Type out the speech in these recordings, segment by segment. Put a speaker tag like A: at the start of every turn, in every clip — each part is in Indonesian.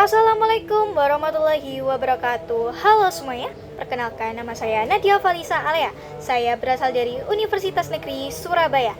A: Assalamualaikum warahmatullahi wabarakatuh. Halo semuanya, perkenalkan nama saya Nadia Valisa Alea. Saya berasal dari Universitas Negeri Surabaya,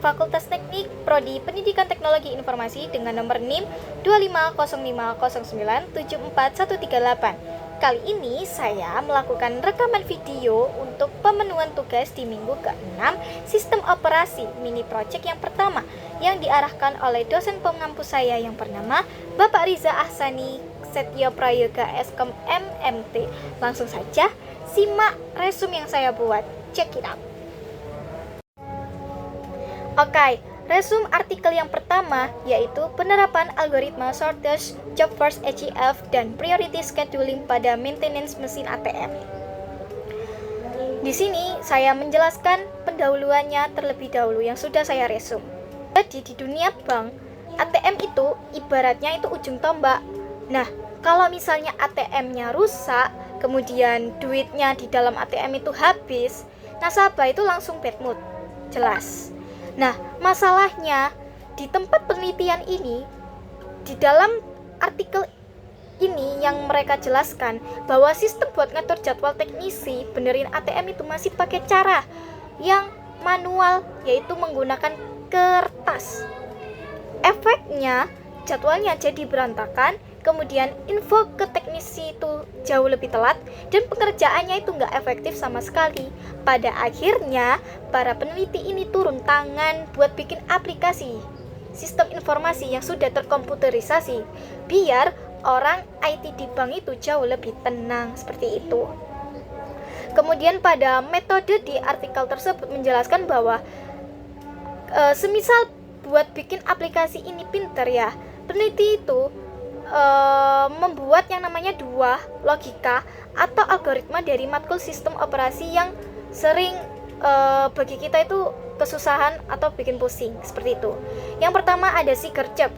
A: Fakultas Teknik Prodi Pendidikan Teknologi Informasi dengan nomor NIM 25050974138. Kali ini saya melakukan rekaman video untuk pemenuhan tugas di minggu ke-6 Sistem Operasi Mini Project yang pertama yang diarahkan oleh dosen pengampu saya yang bernama Bapak Riza Ahsani Setio Prayoga Eskom MMT. Langsung saja simak resume yang saya buat. Check it out. Oke, resume artikel yang pertama yaitu penerapan algoritma shortage, job first AGF, dan priority scheduling pada maintenance mesin ATM. Di sini saya menjelaskan pendahuluannya terlebih dahulu yang sudah saya resume. Jadi di dunia bank, ATM itu ibaratnya itu ujung tombak. Nah, kalau misalnya ATM-nya rusak, kemudian duitnya di dalam ATM itu habis, nasabah itu langsung bad mood. Jelas. Nah, masalahnya di tempat penelitian ini, di dalam artikel ini yang mereka jelaskan bahwa sistem buat ngatur jadwal teknisi benerin ATM itu masih pakai cara yang manual, yaitu menggunakan kertas. Efeknya jadwalnya jadi berantakan, kemudian info ke teknisi itu jauh lebih telat, dan pekerjaannya itu nggak efektif sama sekali. Pada akhirnya, para peneliti ini turun tangan buat bikin aplikasi sistem informasi yang sudah terkomputerisasi, biar orang IT di bank itu jauh lebih tenang, seperti itu. Kemudian pada metode di artikel tersebut menjelaskan bahwa semisal buat bikin aplikasi ini pinter ya, peneliti itu membuat yang namanya dua logika atau algoritma dari matkul sistem operasi yang sering bagi kita itu kesusahan atau bikin pusing, seperti itu. Yang pertama ada Seeker-Job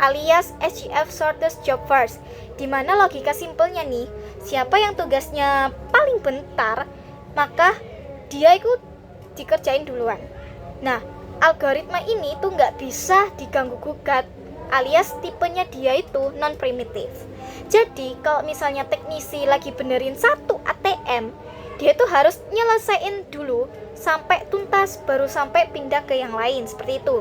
A: alias SGF shortest job first, dimana logika simpelnya nih, siapa yang tugasnya paling bentar maka dia itu dikerjain duluan. Nah, algoritma ini tuh nggak bisa diganggu gugat, alias tipenya dia itu non-primitif. Jadi kalau misalnya teknisi lagi benerin satu ATM, dia tuh harus nyelesain dulu sampai tuntas, baru sampai pindah ke yang lain, seperti itu.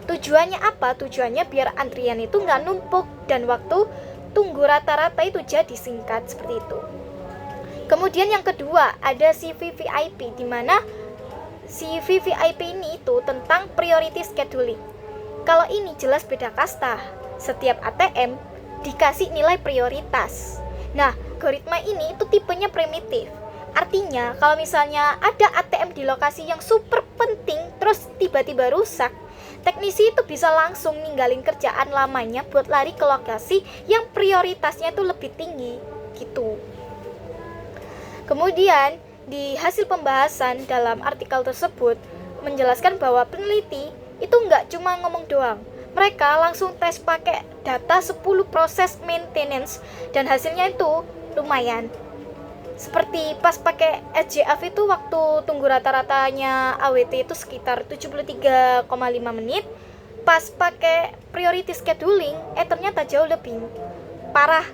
A: Tujuannya apa? Tujuannya biar antrian itu nggak numpuk dan waktu tunggu rata-rata itu jadi singkat, seperti itu. Kemudian yang kedua ada CVVIP, di mana CVVIP ini itu tentang priority scheduling. Kalau ini jelas beda kasta. Setiap ATM dikasih nilai prioritas. Nah, algoritma ini itu tipenya primitif. Artinya, kalau misalnya ada ATM di lokasi yang super penting terus tiba-tiba rusak, teknisi itu bisa langsung ninggalin kerjaan lamanya buat lari ke lokasi yang prioritasnya itu lebih tinggi, gitu. Kemudian, di hasil pembahasan dalam artikel tersebut menjelaskan bahwa peneliti itu nggak cuma ngomong doang. Mereka langsung tes pakai data 10 proses maintenance dan hasilnya itu lumayan. Seperti pas pakai SJF itu waktu tunggu rata-ratanya AWT itu sekitar 73,5 menit. Pas pakai priority scheduling ternyata jauh lebih parah,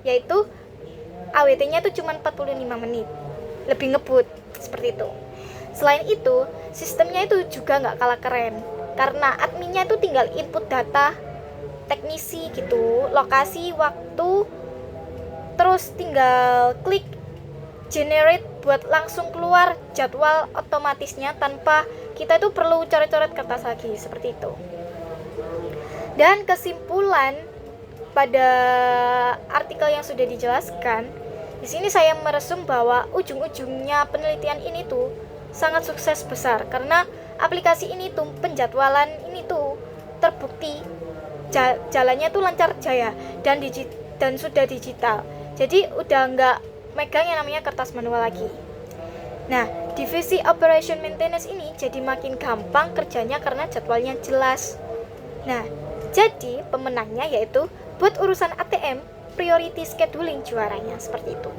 A: yaitu AWT-nya itu cuma 45 menit. Lebih ngebut, seperti itu. Selain itu, sistemnya itu juga nggak kalah keren, karena adminnya itu tinggal input data teknisi gitu, lokasi, waktu, terus tinggal klik generate buat langsung keluar jadwal otomatisnya tanpa kita itu perlu coret-coret kertas lagi, seperti itu. Dan kesimpulan pada artikel yang sudah dijelaskan, di sini saya meresum bahwa ujung-ujungnya penelitian ini tuh sangat sukses besar karena aplikasi ini tuh penjadwalan ini tuh terbukti jalannya tuh lancar jaya dan sudah digital. Jadi udah nggak megang yang namanya kertas manual lagi. Nah, divisi operation maintenance ini jadi makin gampang kerjanya karena jadwalnya jelas. Nah, jadi pemenangnya yaitu buat urusan ATM priority scheduling juaranya, seperti itu.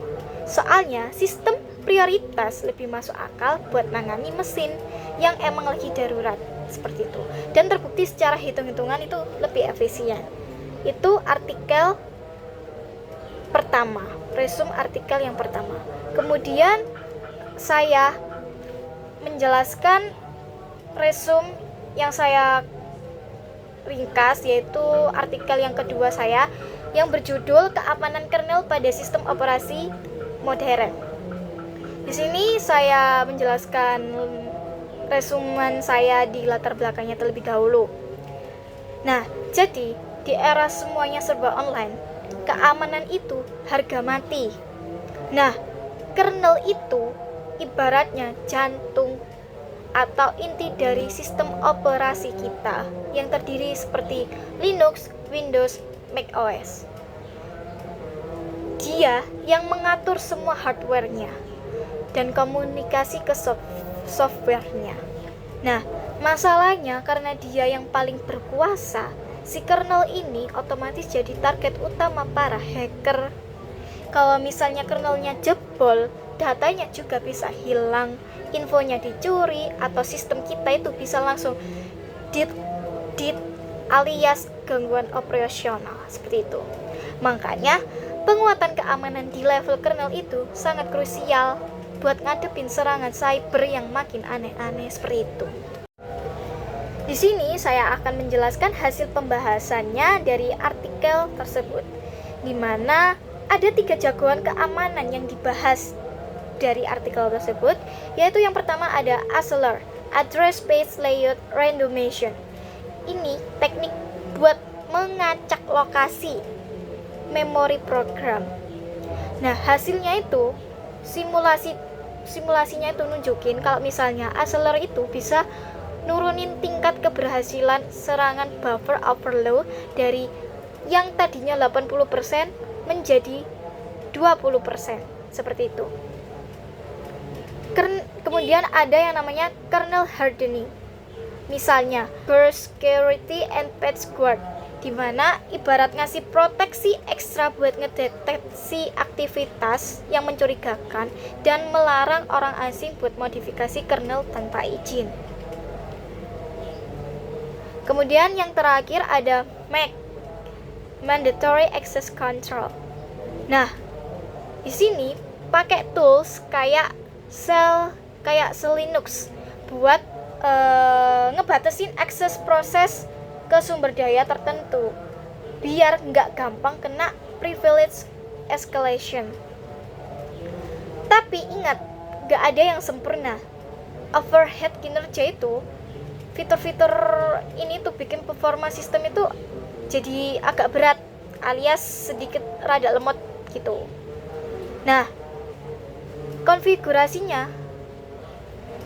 A: Soalnya sistem prioritas lebih masuk akal buat nangani mesin yang emang lagi darurat, seperti itu. Dan terbukti secara hitung-hitungan itu lebih efisien. Itu artikel pertama, resume artikel yang pertama. Kemudian saya menjelaskan resume yang saya ringkas, yaitu artikel yang kedua saya yang berjudul Keamanan Kernel pada Sistem Operasi Modern. Di sini saya menjelaskan resumen saya di latar belakangnya terlebih dahulu. Nah, jadi di era semuanya serba online, keamanan itu harga mati. Nah, kernel itu ibaratnya jantung atau inti dari sistem operasi kita yang terdiri seperti Linux, Windows, macOS. Dia yang mengatur semua hardware-nya dan komunikasi ke software-nya. Nah, masalahnya karena dia yang paling berkuasa, si kernel ini otomatis jadi target utama para hacker. Kalau misalnya kernelnya jebol, datanya juga bisa hilang, infonya dicuri, atau sistem kita itu bisa langsung dit alias gangguan operasional, seperti itu. Makanya penguatan keamanan di level kernel itu sangat krusial buat ngadepin serangan cyber yang makin aneh-aneh seperti itu. Di sini saya akan menjelaskan hasil pembahasannya dari artikel tersebut, di mana ada 3 jagoan keamanan yang dibahas dari artikel tersebut, yaitu yang pertama ada ASLR, Address Space Layout Randomization. Ini teknik buat mengacak lokasi memori program. Nah, hasilnya itu simulasinya itu nunjukin kalau misalnya ASLR itu bisa nurunin tingkat keberhasilan serangan buffer overflow dari yang tadinya 80% menjadi 20%, seperti itu. Kemudian ada yang namanya kernel hardening, misalnya burst security and patch guard, dimana ibarat ngasih proteksi ekstra buat ngedeteksi aktivitas yang mencurigakan dan melarang orang asing buat modifikasi kernel tanpa izin. Kemudian yang terakhir ada MAC, Mandatory Access Control. Nah, di sini pakai tools kayak Linux buat ngebatasin akses proses ke sumber daya tertentu biar nggak gampang kena privilege escalation. Tapi ingat, nggak ada yang sempurna. Overhead kinerja itu, fitur-fitur ini tuh bikin performa sistem itu jadi agak berat alias sedikit rada lemot gitu. Nah, konfigurasinya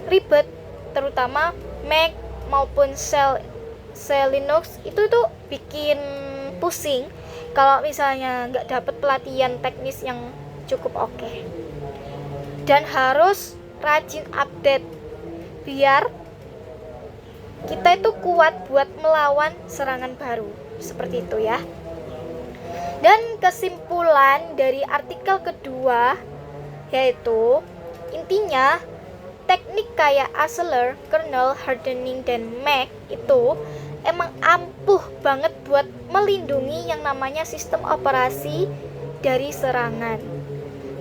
A: ribet, terutama Mac maupun Linux itu tuh bikin pusing kalau misalnya nggak dapet pelatihan teknis yang cukup oke. Dan harus rajin update biar kita itu kuat buat melawan serangan baru, seperti itu ya. Dan kesimpulan dari artikel kedua yaitu intinya teknik kayak ASLR, kernel hardening, dan MAC itu emang ampuh banget buat melindungi yang namanya sistem operasi dari serangan.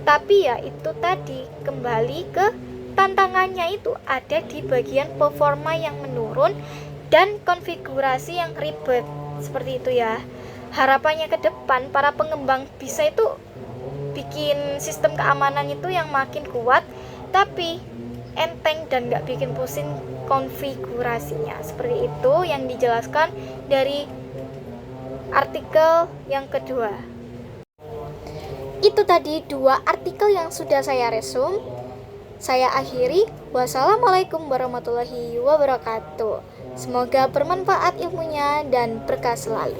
A: Tapi ya itu tadi, kembali ke tantangannya itu ada di bagian performa yang menurun dan konfigurasi yang ribet, seperti itu ya. Harapannya ke depan para pengembang bisa itu bikin sistem keamanan itu yang makin kuat tapi enteng dan gak bikin pusing konfigurasinya. Seperti itu yang dijelaskan dari artikel yang kedua. Itu tadi 2 artikel yang sudah saya resume. Saya akhiri. Wassalamualaikum warahmatullahi wabarakatuh. Semoga bermanfaat ilmunya dan berkah selalu.